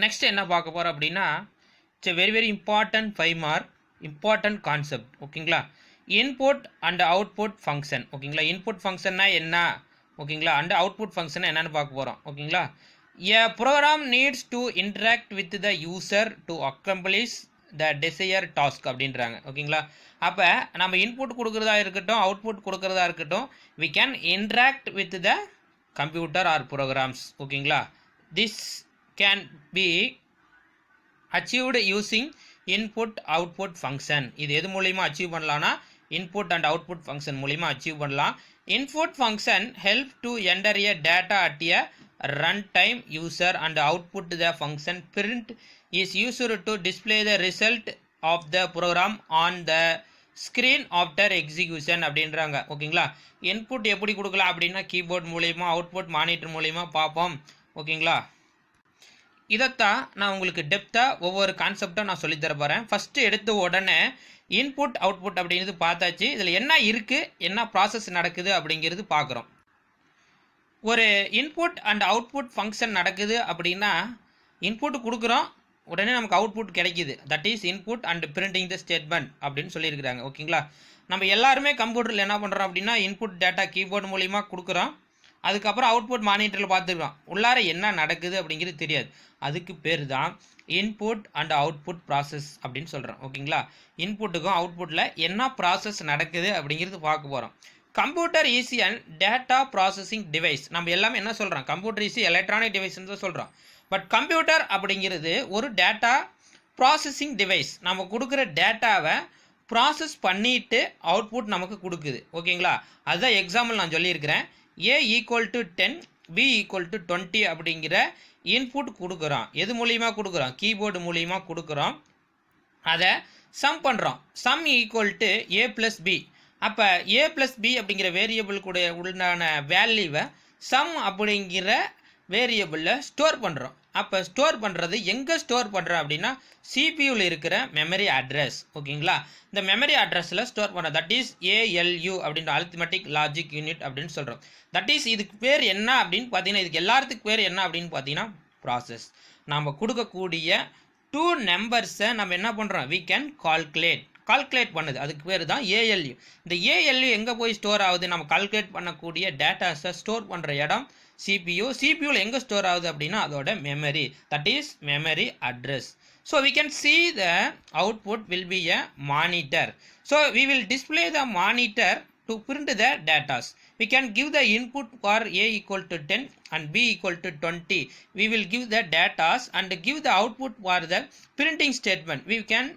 Next என்ன பார்க்க போகிறோம் அப்படின்னா it's very very important 5 mark important concept. ஓகேங்களா, இன்புட் அண்ட் அவுட்புட் ஃபங்க்ஷன். ஓகேங்களா, இன்புட் ஃபங்க்ஷன்னா என்ன, ஓகேங்களா, அண்ட் அவுட்புட் ஃபங்க்ஷன் என்னன்னு பார்க்க போகிறோம். ஓகேங்களா, a program needs to interact with the user to accomplish the desired task அப்படின்றாங்க. ஓகேங்களா, அப்போ நம்ம இன்புட் கொடுக்குறதா இருக்கட்டும் அவுட்புட் கொடுக்குறதா இருக்கட்டும் we can interact with the computer or programs. ஓகேங்களா, this can be achieved using input output function. இது எது மூலியமா அச்சீவ் பண்ணலாம்னா input and output function மூலியமா அச்சீவ் பண்ணலாம். Input function help to enter a data at a runtime user and output the function print is used to display the result of the program on the screen after execution அப்படின்றாங்க. ஓகேங்களா, input எப்படி கொடுக்கலாம் அப்படின்னா keyboard மூலியமா output monitor மூலியமா பார்ப்போம். ஓகேங்களா, இதைத்தான் நான் உங்களுக்கு டெப்த்தாக ஒவ்வொரு கான்செப்டாக நான் சொல்லித்தர போகிறேன். ஃபஸ்ட்டு எடுத்த உடனே இன்புட் அவுட்புட் அப்படிங்கிறது பார்த்தாச்சு. இதில் என்ன இருக்குது, என்ன ப்ராசஸ் நடக்குது அப்படிங்கிறது பார்க்குறோம். ஒரு இன்புட் அண்ட் அவுட்புட் ஃபங்க்ஷன் நடக்குது அப்படின்னா இன்புட் கொடுக்குறோம், உடனே நமக்கு அவுட்புட் கிடைக்கிது. That is input and printing the statement அப்படின்னு சொல்லியிருக்கிறாங்க. ஓகேங்களா, நம்ம எல்லாருமே கம்ப்யூட்டரில் என்ன பண்ணுறோம் அப்படின்னா இன்புட் டேட்டா கீபோர்டு மூலிமா கொடுக்குறோம், அதுக்கப்புறம் அவுட்புட் மானிட்டரில் பார்த்துக்கிறோம், உள்ளார என்ன நடக்குது அப்படிங்கிறது தெரியாது. அதுக்கு பேர் தான் இன்புட் அண்ட் அவுட்புட் ப்ராசஸ் அப்படின்னு சொல்கிறோம். ஓகேங்களா, இன்புட்டுக்கும் அவுட்புட்டில் என்ன ப்ராசஸ் நடக்குது அப்படிங்கிறது பார்க்க போகிறோம். Computer is and data processing device. நம்ம எல்லாமே என்ன சொல்கிறோம், கம்ப்யூட்டர் இஸ் எலக்ட்ரானிக் டிவைஸ்ன்னு தான் சொல்கிறோம். பட் கம்ப்யூட்டர் அப்படிங்கிறது ஒரு டேட்டா ப்ராசஸிங் டிவைஸ். நம்ம கொடுக்குற டேட்டாவை ப்ராசஸ் பண்ணிவிட்டு அவுட்புட் நமக்கு கொடுக்குது. ஓகேங்களா, அதுதான் எக்ஸாம்பிள் நான் சொல்லியிருக்கிறேன். A equal to 10 B equal to 20 அப்படிங்கிற இன்புட் கொடுக்குறோம். எது மூலியமாக கொடுக்குறோம், கீபோர்டு மூலியமாக கொடுக்குறோம். அதை சம் பண்ணுறோம். Sum equal to A plus B. அப்போ A ப்ளஸ் பி அப்படிங்கிற வேரியபிள் கூட உண்டான வேல்யூவை சம் அப்படிங்கிற வேரியபிளில் ஸ்டோர் பண்ணுறோம். அப்போ ஸ்டோர் பண்ணுறது எங்கே ஸ்டோர் பண்ணுறோம் அப்படின்னா சிபியூவில் இருக்கிற மெமரி அட்ரஸ். ஓகேங்களா, இந்த மெமரி அட்ரஸில் ஸ்டோர் பண்ணுறோம். தட் இஸ் ALU அப்படின்ற அரித்மெட்டிக் லாஜிக் யூனிட் அப்படின்னு சொல்கிறோம். தட் இஸ் இதுக்கு பேர் என்ன அப்படின்னு பார்த்தீங்கன்னா, இதுக்கு எல்லாத்துக்கு பேர் என்ன அப்படின்னு பார்த்தீங்கன்னா ப்ராசஸ். நம்ம கொடுக்கக்கூடிய 2 நம்பர்ஸை நம்ம என்ன பண்ணுறோம், we can கால்குலேட் பண்ணுது, அதுக்கு பேர் தான் ALU. இந்த ALU எங்கே போய் ஸ்டோர் ஆகுது, நம்ம கால்குலேட் பண்ணக்கூடிய டேட்டாஸை ஸ்டோர் பண்ணுற இடம் சிபியூவில் எங்கே ஸ்டோர் ஆகுது அப்படின்னா அதோட memory. That is memory address. So we can see the output will be a monitor. So we will display the monitor to print the datas. We can give the input for A equal to 10 and B equal to 20. We will give the datas and give the output for the printing statement. We can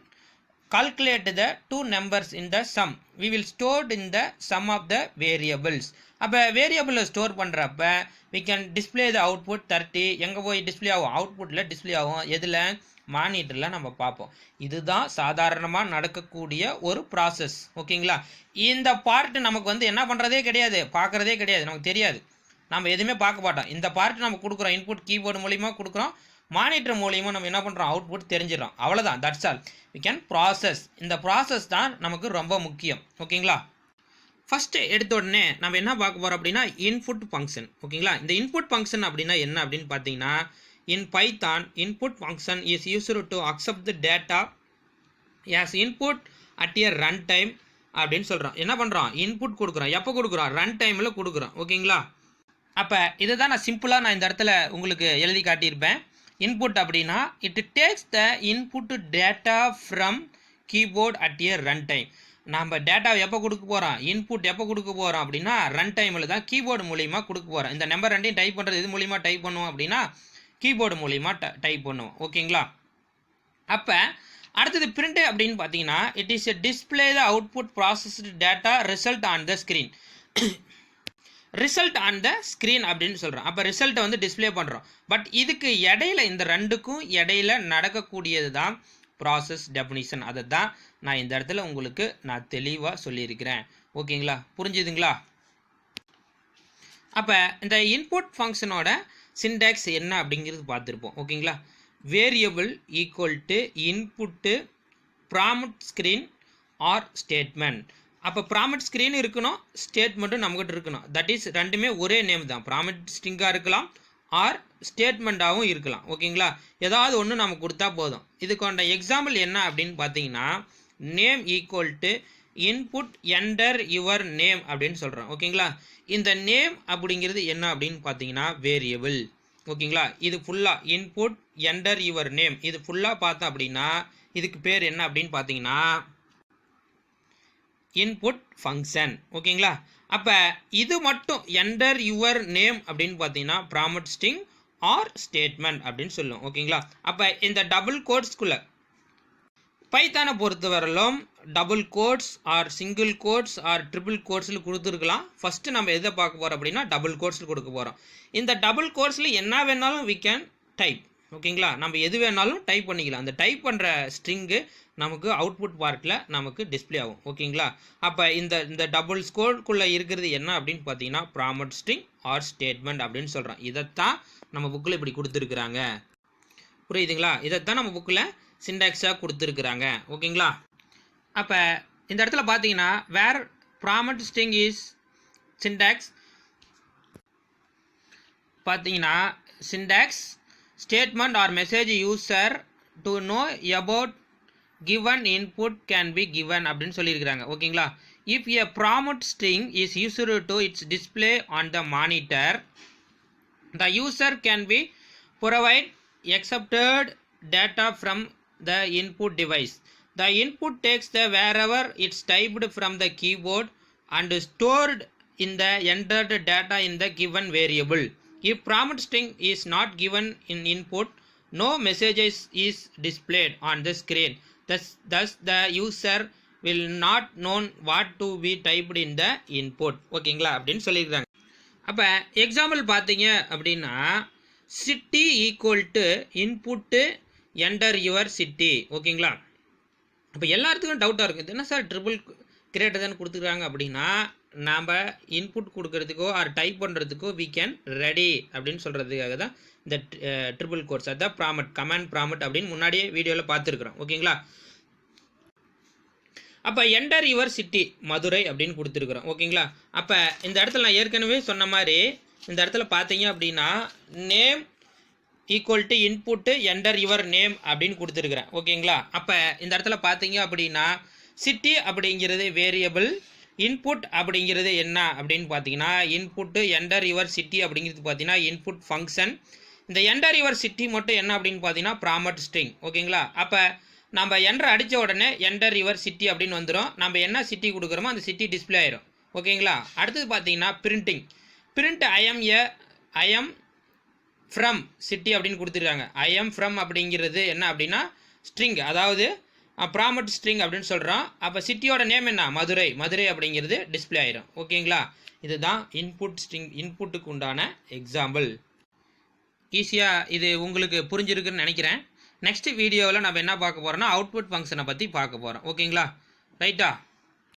calculate the 2 numbers in the sum. We will store in the sum of the variables. அப்போ வேரியபிளில் store பண்ணுறப்ப we can display the output 30. எங்கே போய் display ஆகும், அவுட்புட்டில் display ஆகும். எதில், மானிட்டரில் நம்ம பார்ப்போம். இதுதான் சாதாரணமாக நடக்கக்கூடிய ஒரு ப்ராசஸ். ஓகேங்களா, இந்த பார்ட் நமக்கு என்ன பண்ணுறதே கிடையாது, பார்க்குறதே கிடையாது, நமக்கு தெரியாது, நம்ம எதுவுமே பார்க்க மாட்டோம். இந்த பார்ட் நம்ம கொடுக்குறோம், இன்புட் கீபோர்டு மூலிமா கொடுக்குறோம், மானிட்டர் மூலியமாக நம்ம என்ன பண்ணுறோம், அவுட்புட் தெரிஞ்சிடறோம். அவ்வளோதான், that's all. we can process. இந்த ப்ராசஸ் தான் நமக்கு ரொம்ப முக்கியம். ஓகேங்களா, ஃபஸ்ட்டு எடுத்த உடனே நம்ம என்ன பார்க்க போகிறோம் அப்படின்னா இன்புட் ஃபங்க்ஷன். ஓகேங்களா, இந்த இன்புட் ஃபங்க்ஷன் அப்படின்னா என்ன அப்படின்னு பார்த்தீங்கன்னா இன் Python input function is used to accept the data as input at a run time அப்படின்னு சொல்கிறோம். என்ன பண்ணுறோம், இன்புட் கொடுக்குறோம். எப்போ கொடுக்குறோம், ரன் டைமில் கொடுக்குறோம். ஓகேங்களா, அப்போ இதை தான் நான் சிம்பிளாக நான் இந்த இடத்துல உங்களுக்கு எழுதி காட்டியிருப்பேன். இன்புட் அப்படின்னா it takes the input data from keyboard at a run time. நம்ம டேட்டாவை எப்போ கொடுக்க போகிறோம், இன்புட் எப்போ கொடுக்க போகிறோம் அப்படின்னா ரன் டைமில் தான் கீபோர்டு மூலிமா கொடுக்க போகிறோம். இந்த நம்பர் ரெண்டையும் டைப் பண்ணுறது இது மூலிமா டைப் பண்ணுவோம் அப்படின்னா கீபோர்டு மூலிமா டைப் பண்ணுவோம். ஓகேங்களா, அப்போ அடுத்தது பிரிண்ட் அப்படின்னு பார்த்தீங்கன்னா it is a display the output processed data result on the screen. Result on the screen அப்படின்னு சொல்கிறோம். அப்போ ரிசல்ட்டை டிஸ்பிளே பண்ணுறோம். பட் இதுக்கு இடையில, இந்த ரெண்டுக்கும் இடையில நடக்கக்கூடியது தான் ப்ராசஸ் டெஃபினிஷன். அதை தான் நான் இந்த இடத்துல உங்களுக்கு நான் தெளிவாக சொல்லியிருக்கிறேன். ஓகேங்களா, புரிஞ்சுதுங்களா? அப்போ இந்த இன்புட் ஃபங்க்ஷனோட சின்டாக்ஸ் என்ன அப்படிங்கிறது பார்த்துருப்போம். ஓகேங்களா, variable equal to input prompt screen R statement. அப்போ ப்ராம்ப்ட் ஸ்க்ரீன் இருக்கணும், ஸ்டேட்மெண்ட்டும் நம்மகிட்ட இருக்கணும். தட் இஸ் ரெண்டுமே ஒரே நேம் தான். ப்ராம்ப்ட் ஸ்ட்ரிங்காக இருக்கலாம், ஆர் ஸ்டேட்மெண்ட்டாகவும் இருக்கலாம். ஓகேங்களா, ஏதாவது ஒன்று நம்ம கொடுத்தா போதும். இதுக்கான எக்ஸாம்பிள் என்ன அப்படின்னு பார்த்தீங்கன்னா, name equal to input enter your name அப்படின்னு சொல்கிறோம். ஓகேங்களா, இந்த நேம் அப்படிங்கிறது என்ன அப்படின்னு பார்த்தீங்கன்னா வேரியபிள். ஓகேங்களா, இது ஃபுல்லாக இன்புட் என்டர் யுவர் நேம் இது ஃபுல்லாக பார்த்தோம் அப்படின்னா இதுக்கு பேர் என்ன அப்படின்னு பார்த்தீங்கன்னா இன்புட் ஃபங்க்ஷன். ஓகேங்களா, அப்போ இது மட்டும் என்டர் யுவர் நேம் அப்படின்னு பார்த்தீங்கன்னா ப்ராமட் ஸ்ட்ரிங் ஆர் ஸ்டேட்மெண்ட் அப்படின்னு சொல்லுவோம். ஓகேங்களா, அப்போ இந்த டபுள் கோட்ஸ்குள்ளே பைத்தானை பொறுத்த வரலும் double quotes or single quotes or triple கோட்ஸில் கொடுத்துருக்கலாம். ஃபஸ்ட்டு நம்ம எதை பார்க்க போகிறோம் அப்படின்னா டபுள் கோட்ஸில் கொடுக்க போகிறோம். இந்த டபுள் கோட்ஸில் என்ன வேணாலும் வி கேன் டைப். ஓகேங்களா, நம்ம எது வேணாலும் டைப் பண்ணிக்கலாம். அந்த டைப் பண்ணுற ஸ்ட்ரிங்கு நமக்கு அவுட்புட் பார்ட்டில் நமக்கு டிஸ்பிளே ஆகும். ஓகேங்களா, அப்போ இந்த டபுள் ஸ்கோர்க்குள்ளே இருக்கிறது என்ன அப்படின்னு பார்த்தீங்கன்னா ப்ராமட் ஸ்ட்ரிங் ஆர் ஸ்டேட்மெண்ட் அப்படின்னு சொல்கிறோம். இதைத்தான் நம்ம புக்கில் இப்படி கொடுத்துருக்குறாங்க. புரியுதுங்களா, இதைத்தான் நம்ம புக்கில் சிண்டாக்ஸாக கொடுத்துருக்குறாங்க. ஓகேங்களா, அப்போ இந்த இடத்துல பார்த்தீங்கன்னா வேர் ப்ராமட் ஸ்ட்ரிங் இஸ் சிண்டாக்ஸ் பார்த்தீங்கன்னா syntax statement or message user to know about given input can be given அப்படின்னு சொல்லியிருக்கிறாங்க. ஓகேங்களா, if a prompt string is used to its display on the monitor, the user can be provide accepted data from the input device. The input takes the wherever it's typed from the keyboard and stored in the entered data in the given variable. If prompt string is not given in input, no messages is displayed on the screen. Thus the user will not know what to be typed in the input. ஓகேங்களா அப்படின்னு சொல்லியிருக்காங்க. அப்போ example பார்த்தீங்க அப்படின்னா city equal to input enter your city. ஓகேங்களா, அப்போ எல்லாத்துக்கும் டவுட்டாக இருக்குது, என்ன சார் ட்ரிபிள் கிரேட்டர் தான் கொடுத்துருக்காங்க அப்படின்னா நாம் இன்புட் கொடுக்கறதுக்கோ ஆர் டைப் பண்ணுறதுக்கோ வி கேன் ரெடி அப்படின்னு சொல்கிறதுக்காக தான் இந்த ட்ரிபிள் கோட்ஸ். அதுதான் ப்ராமட் கமாண்ட் ப்ராமட் அப்படின்னு முன்னாடியே வீடியோவில் பார்த்துருக்குறோம். ஓகேங்களா, அப்போ என்டர் யுவர் சிட்டி மதுரை அப்படின்னு கொடுத்துருக்குறோம். ஓகேங்களா, அப்போ இந்த இடத்துல நான் ஏற்கனவே சொன்ன மாதிரி இந்த இடத்துல பார்த்தீங்க அப்படின்னா name equal to input enter your name அப்படின்னு கொடுத்துருக்குறேன். ஓகேங்களா, அப்போ இந்த இடத்துல பார்த்தீங்க அப்படின்னா சிட்டி அப்படிங்கிறது வேரியபிள், இன்புட் அப்படிங்கிறது என்ன அப்படின்னு பார்த்தீங்கன்னா இன்புட்டு என்டர் யுவர் சிட்டி அப்படிங்கிறது பார்த்தீங்கன்னா இன்புட் ஃபங்க்ஷன். இந்த என்டர் யுவர் சிட்டி மட்டும் என்ன அப்படின்னு பார்த்தீங்கன்னா ப்ராமட் ஸ்ட்ரிங். ஓகேங்களா, அப்போ நம்ம என்டர் அடித்த உடனே என்டர் யுவர் சிட்டி அப்படின்னு வந்துடும். நம்ம என்ன சிட்டி கொடுக்குறோமோ அந்த சிட்டி டிஸ்பிளே ஆயிரும். ஓகேங்களா, அடுத்தது பார்த்தீங்கன்னா print I am from city அப்படின்னு கொடுத்துருக்காங்க. ஐ எம் ஃப்ரம் அப்படிங்கிறது என்ன அப்படின்னா ஸ்ட்ரிங், அதாவது ப்ராமட் ஸ்ட்ரிங் அப்படின்னு சொல்கிறோம். அப்போ சிட்டியோட நேம் என்ன மதுரை அப்படிங்கிறது டிஸ்பிளே ஆயிரும். ஓகேங்களா, இதுதான் இன்புட் ஸ்ட்ரிங் இன்புட்டுக்கு உண்டான எக்ஸாம்பிள். ஈஸியாக இது உங்களுக்கு புரிஞ்சிருக்குன்னு நினைக்கிறேன். நெக்ஸ்ட் வீடியோவில் நம்ம என்ன பார்க்க போகிறோம்னா அவுட்புட் ஃபங்க்ஷனை பற்றி பார்க்க போகிறோம். ஓகேங்களா, ரைட்டா.